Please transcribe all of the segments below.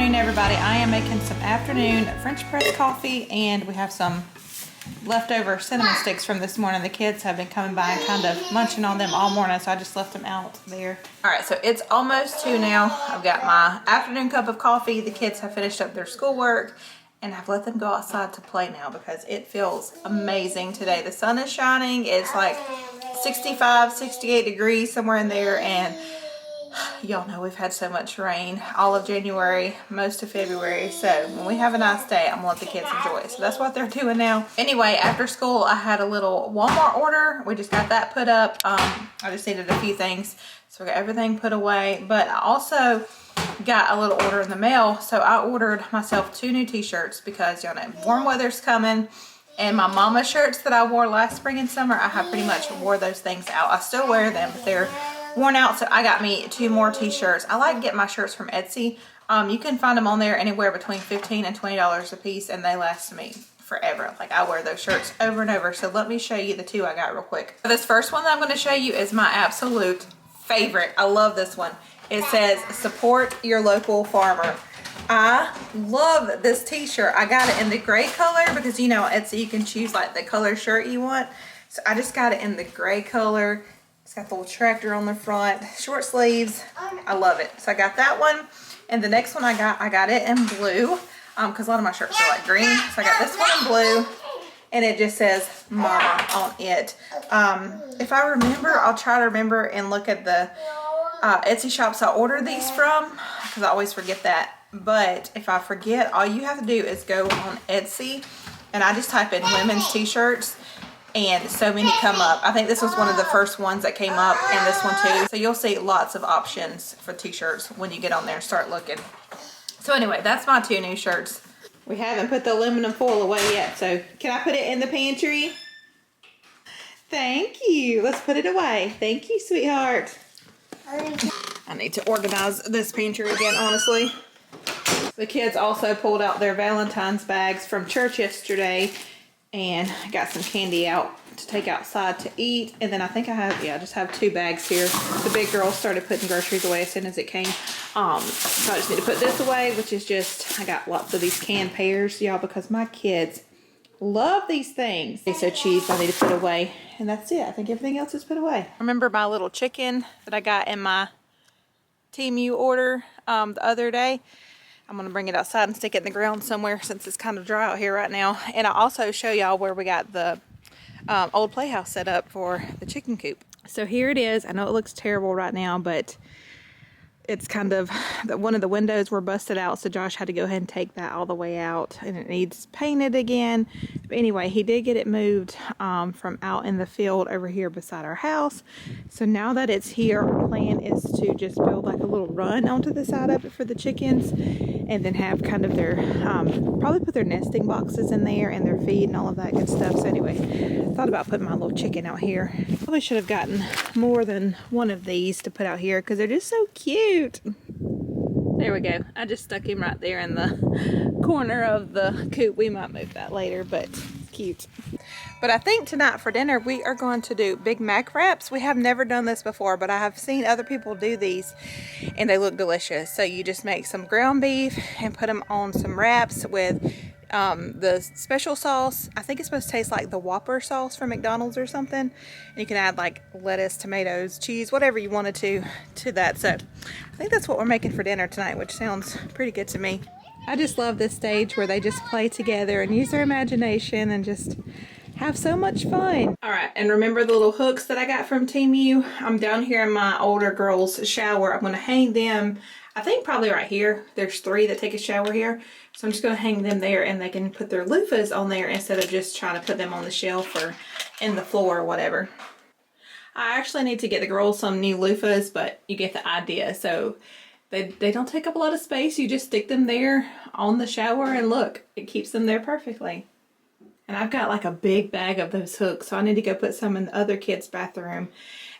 afternoon, everybody. I am making some afternoon French press coffee, and we have some leftover cinnamon sticks from this morning. The kids have been coming by and kind of munching on them all morning, so I just left them out there. All right, so it's almost 2 now. I've got my afternoon cup of coffee. The kids have finished up their schoolwork, and I've let them go outside to play now because it feels amazing today. The sun is shining. It's like 65, 68 degrees, somewhere in there, and y'all know we've had so much rain all of January, most of February. So when we have a nice day, I'm gonna let the kids enjoy it. So that's what they're doing now. Anyway, after school, I had a little Walmart order. We just got that put up. I just needed a few things. So we got everything put away. But I also got a little order in the mail. So I ordered myself 2 new t-shirts because y'all know warm weather's coming. And my mama shirts that I wore last spring and summer, I have pretty much wore those things out. I still wear them, but they're worn out, so I got me 2 more t-shirts. I like getting my shirts from Etsy. You can find them on there anywhere between $15 and $20 a piece, and they last me forever. Like, I wear those shirts over and over. So let me show you the 2 I got real quick. This first one that I'm going to show you is my absolute favorite. I love this one. It says, support your local farmer. I love this t-shirt. I got it in the gray color because, you know, Etsy, you can choose like the color shirt you want. So I just got it in the gray color. It's got the little tractor on the front, short sleeves. I love it. So I got that one. And the next one I got it in blue because a lot of my shirts are like green. So I got this one in blue, and it just says Mama on it. If I remember, I'll try to remember and look at the Etsy shops I ordered these from because I always forget that. But if I forget, all you have to do is go on Etsy, and I just type in women's t-shirts, and so many come up. I think this was one of the first ones that came up, and this one too. So you'll see lots of options for t-shirts when you get on there and start looking. So anyway, that's my 2 new shirts. We haven't put the aluminum foil away yet, so can I put it in the pantry? Thank you. Let's put it away. Thank you, sweetheart. I need to organize this pantry again, honestly. The kids also pulled out their Valentine's bags from church yesterday and got some candy out to take outside to eat. And then I think I just have 2 bags here. The big girl started putting groceries away as soon as it came. So I just need to put this away, which is just, I got lots of these canned pears, y'all, because my kids love these things. They're so cheap, I need to put away. And that's it. I think everything else is put away. Remember my little chicken that I got in my Temu order the other day? I'm going to bring it outside and stick it in the ground somewhere since it's kind of dry out here right now. And I'll also show y'all where we got the old playhouse set up for the chicken coop. So here it is. I know it looks terrible right now, but it's kind of, one of the windows were busted out, so Josh had to go ahead and take that all the way out, and it needs painted again. But anyway, he did get it moved from out in the field over here beside our house. So now that it's here, our plan is to just build like a little run onto the side of it for the chickens, and then have kind of their, probably put their nesting boxes in there and their feed and all of that good stuff. So anyway, thought about putting my little chicken out here. Probably should have gotten more than one of these to put out here because they're just so cute. There we go. I just stuck him right there in the corner of the coop. We might move that later, but cute. But I think tonight for dinner we are going to do Big Mac wraps. We have never done this before, but I have seen other people do these and they look delicious. So you just make some ground beef and put them on some wraps with the special sauce. I think it's supposed to taste like the Whopper sauce from McDonald's or something. And you can add like lettuce, tomatoes, cheese, whatever you wanted to that. So I think that's what we're making for dinner tonight, which sounds pretty good to me. I just love this stage where they just play together and use their imagination and just have so much fun. All right, and remember the little hooks that I got from Temu? I'm down here in my older girl's shower. I'm going to hang them, I think probably right here. There's 3 that take a shower here. So I'm just going to hang them there, and they can put their loofahs on there instead of just trying to put them on the shelf or in the floor or whatever. I actually need to get the girls some new loofahs, but you get the idea. So they don't take up a lot of space. You just stick them there on the shower, and look, it keeps them there perfectly. And I've got like a big bag of those hooks, so I need to go put some in the other kids' bathroom.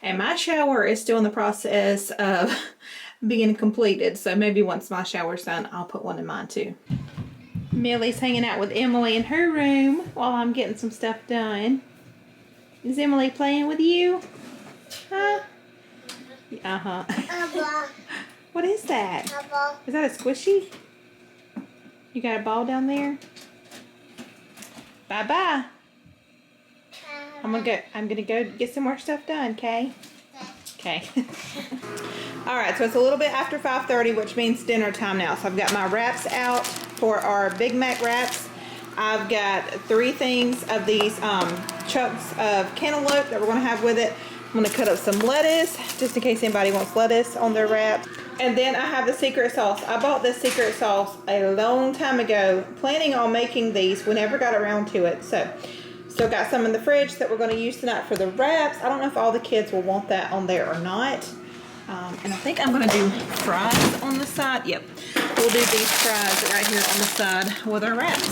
And my shower is still in the process of being completed, so maybe once my shower's done, I'll put one in mine too. Millie's hanging out with Emily in her room while I'm getting some stuff done. Is Emily playing with you? Huh? Uh-huh. What is that? Is that a squishy? You got a ball down there? Bye-bye. I'm gonna go get some more stuff done, okay? Okay. Alright, so it's a little bit after 5:30, which means dinner time now. So I've got my wraps out for our Big Mac wraps. I've got 3 things of these chunks of cantaloupe that we're gonna have with it. I'm gonna cut up some lettuce, just in case anybody wants lettuce on their wrap. And then I have the secret sauce. I bought this secret sauce a long time ago, planning on making these. We never got around to it. So, still got some in the fridge that we're going to use tonight for the wraps. I don't know if all the kids will want that on there or not. And I think I'm going to do fries on the side. Yep, we'll do these fries right here on the side with our wraps.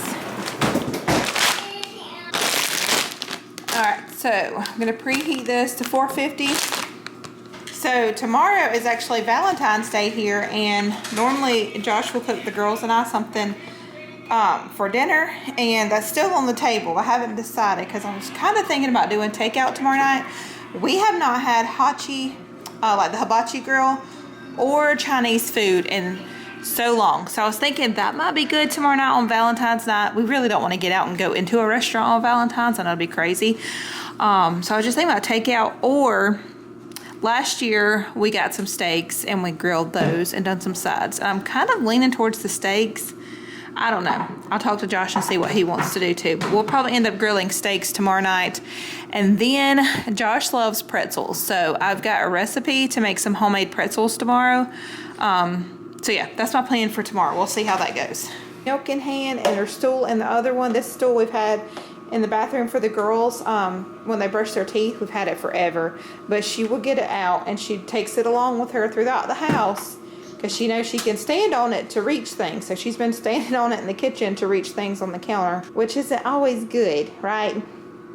Alright, so I'm going to preheat this to 450. So tomorrow is actually Valentine's Day here, and normally Josh will cook the girls and I something for dinner, and that's still on the table. I haven't decided because I was kind of thinking about doing takeout tomorrow night. We have not had hachi, like the hibachi grill, or Chinese food in so long. So I was thinking that might be good tomorrow night on Valentine's night. We really don't want to get out and go into a restaurant on Valentine's. I know it'd be crazy. So I was just thinking about takeout, or last year we got some steaks and we grilled those and done some sides. I'm kind of leaning towards the steaks. I don't know. I'll talk to Josh and see what he wants to do too. But we'll probably end up grilling steaks tomorrow night. And then Josh loves pretzels. So I've got a recipe to make some homemade pretzels tomorrow. So yeah, that's my plan for tomorrow. We'll see how that goes. Milk in hand and her stool in the other one. This stool we've had in the bathroom for the girls when they brush their teeth. We've had it forever. But she will get it out and she takes it along with her throughout the house, because she knows she can stand on it to reach things. So she's been standing on it in the kitchen to reach things on the counter, which isn't always good, right?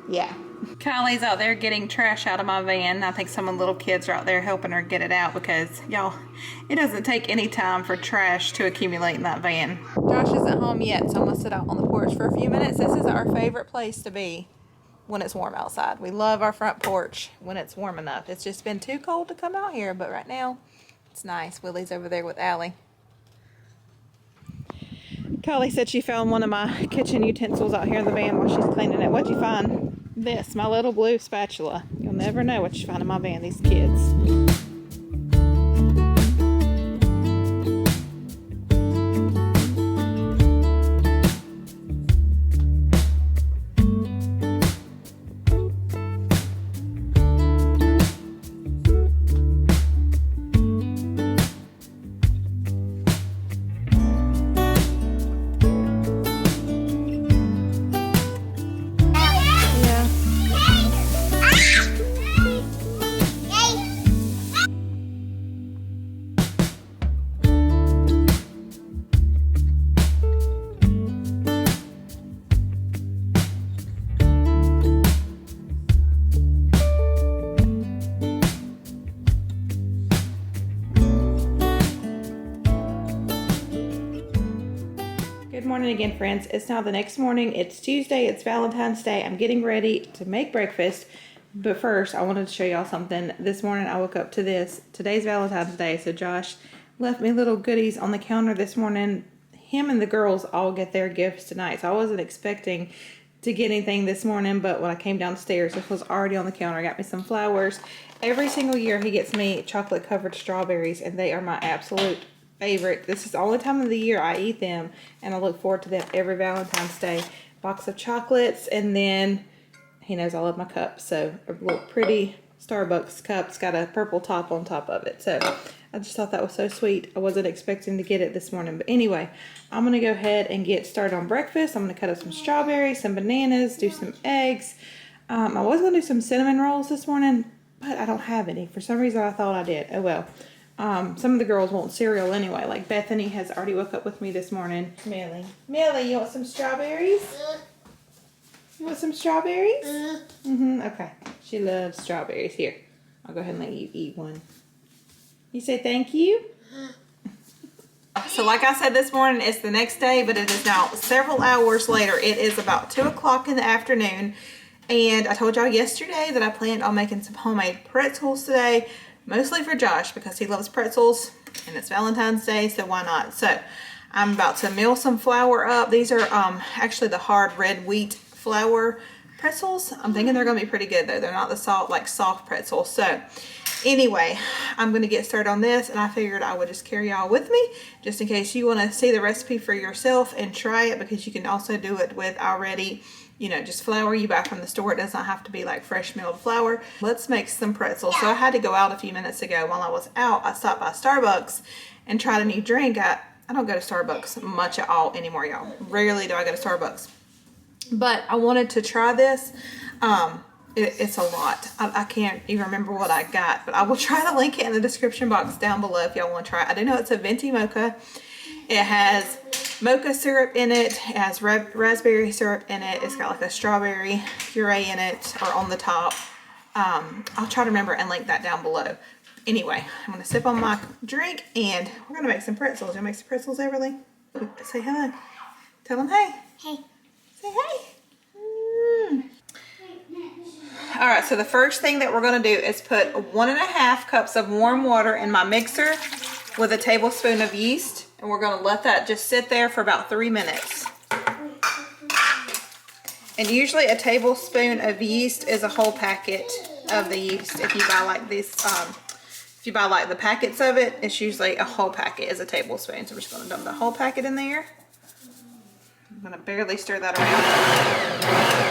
Yeah. Kylie's out there getting trash out of my van. I think some of the little kids are out there helping her get it out, because, y'all, it doesn't take any time for trash to accumulate in that van. Josh isn't home yet, so I'm going to sit out on the porch for a few minutes. This is our favorite place to be when it's warm outside. We love our front porch when it's warm enough. It's just been too cold to come out here, but right now, it's nice. Willie's over there with Allie. Kylie said she found one of my kitchen utensils out here in the van while she's cleaning it. What'd you find? This, my little blue spatula. You'll never know what you find in my van, these kids. Good morning again, friends. It's now the next morning. It's Tuesday. It's Valentine's Day. I'm getting ready to make breakfast. But first, I wanted to show y'all something. This morning, I woke up to this. Today's Valentine's Day, so Josh left me little goodies on the counter this morning. Him and the girls all get their gifts tonight, so I wasn't expecting to get anything this morning, but when I came downstairs, this was already on the counter. I got me some flowers. Every single year, he gets me chocolate-covered strawberries, and they are my absolute favorite. This is the only time of the year I eat them, and I look forward to them every Valentine's Day. Box of chocolates, and then he knows I love my cups, so a little pretty Starbucks cup. It's got a purple top on top of it, so I just thought that was so sweet. I wasn't expecting to get it this morning, but anyway, I'm gonna go ahead and get started on breakfast. I'm gonna cut up some strawberries, some bananas, do some eggs. I was gonna do some cinnamon rolls this morning, but I don't have any. For some reason I thought I did. Oh well. Some of the girls want cereal anyway. Like Bethany has already woke up with me this morning. Millie, you want some strawberries? You want some strawberries? Okay. She loves strawberries. Here, I'll go ahead and let you eat one. You say thank you? So like I said this morning, it's the next day, but it is now several hours later. It is about 2 o'clock in the afternoon. And I told y'all yesterday that I planned on making some homemade pretzels today. Mostly for Josh because he loves pretzels and it's Valentine's Day, so why not? So I'm about to mill some flour up. These are actually the hard red wheat flour pretzels. I'm thinking they're gonna be pretty good though. They're not the soft pretzels. So anyway, I'm gonna get started on this, and I figured I would just carry y'all with me just in case you wanna see the recipe for yourself and try it, because you can also do it with already, you know, just flour you buy from the store. It does not have to be like fresh milled flour. Let's make some pretzels. So I had to go out a few minutes ago. While I was out, I stopped by Starbucks and tried a new drink. I don't go to Starbucks much at all anymore, y'all. Rarely do I go to Starbucks. But I wanted to try this. It's a lot. I can't even remember what I got, but I will try to link it in the description box down below if y'all want to try it. I do know it's a venti mocha. It has mocha syrup in it. It has raspberry syrup in it. It's got like a strawberry puree in it, or on the top. I'll try to remember and link that down below. Anyway, I'm going to sip on my drink, and we're going to make some pretzels. You want to make some pretzels, Everly? Say hello. Tell them hey. Hey. Say hey. All right, so the first thing that we're going to do is put 1.5 cups of warm water in my mixer with a tablespoon of yeast, and we're going to let that just sit there for about 3 minutes. And usually a tablespoon of yeast is a whole packet of the yeast. If you buy like this, if you buy like the packets of it, it's usually a whole packet is a tablespoon. So we're just going to dump the whole packet in there. I'm going to barely stir that around.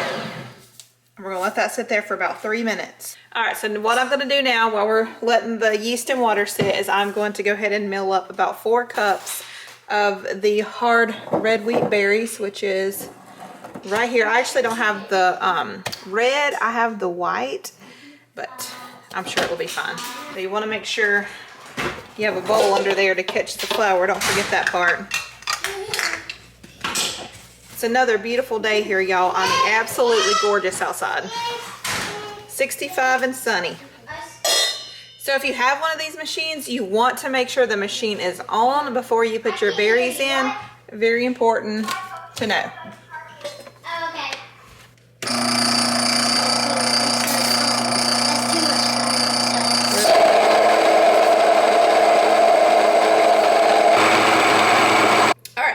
We're going to let that sit there for about 3 minutes. All right, so what I'm going to do now while we're letting the yeast and water sit is I'm going to go ahead and mill up about 4 cups of the hard red wheat berries, which is right here. I actually don't have the red, I have the white, but I'm sure it will be fine. So you want to make sure you have a bowl under there to catch the flour. Don't forget that part. It's another beautiful day here, y'all. I mean, absolutely gorgeous outside. 65 and sunny. So if you have one of these machines, you want to make sure the machine is on before you put your berries in. Very important to know.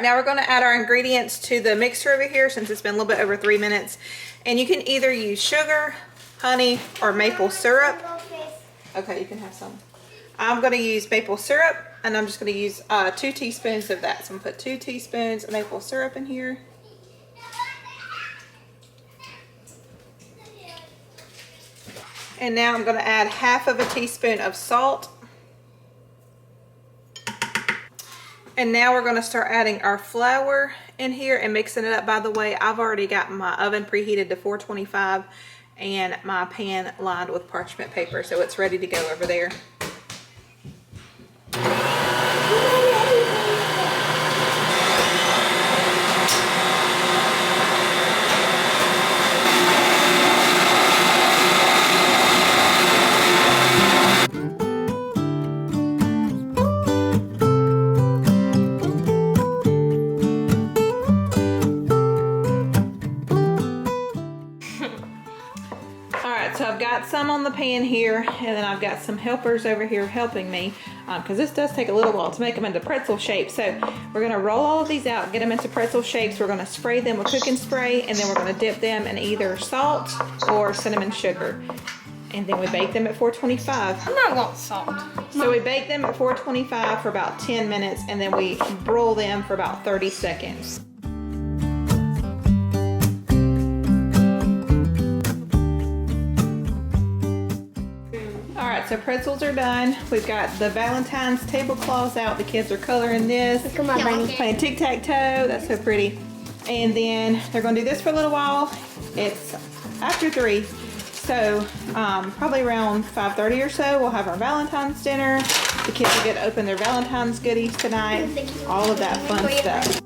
Now we're going to add our ingredients to the mixer over here, since it's been a little bit over 3 minutes. And you can either use sugar, honey, or maple syrup. Okay, you can have some. I'm going to use maple syrup, and I'm just going to use 2 teaspoons of that. So I'm going to put 2 teaspoons of maple syrup in here. And now I'm going to add 1/2 teaspoon of salt. And now we're going to start adding our flour in here and mixing it up. By the way, I've already got my oven preheated to 425 and my pan lined with parchment paper, so it's ready to go over there. So I've got some on the pan here, and then I've got some helpers over here helping me, because this does take a little while to make them into pretzel shape. So we're going to roll all of these out, get them into pretzel shapes. We're going to spray them with cooking spray, and then we're going to dip them in either salt or cinnamon sugar. And then we bake them at 425. I'm not want salt. So we bake them at 425 for about 10 minutes, and then we broil them for about 30 seconds. So pretzels are done. We've got the Valentine's tablecloths out. The kids are coloring this. Look at my bunny. Playing tic-tac-toe. That's so pretty. And then they're going to do this for a little while. It's after 3. So probably around 5:30 or so, we'll have our Valentine's dinner. The kids will get to open their Valentine's goodies tonight. All of that fun stuff.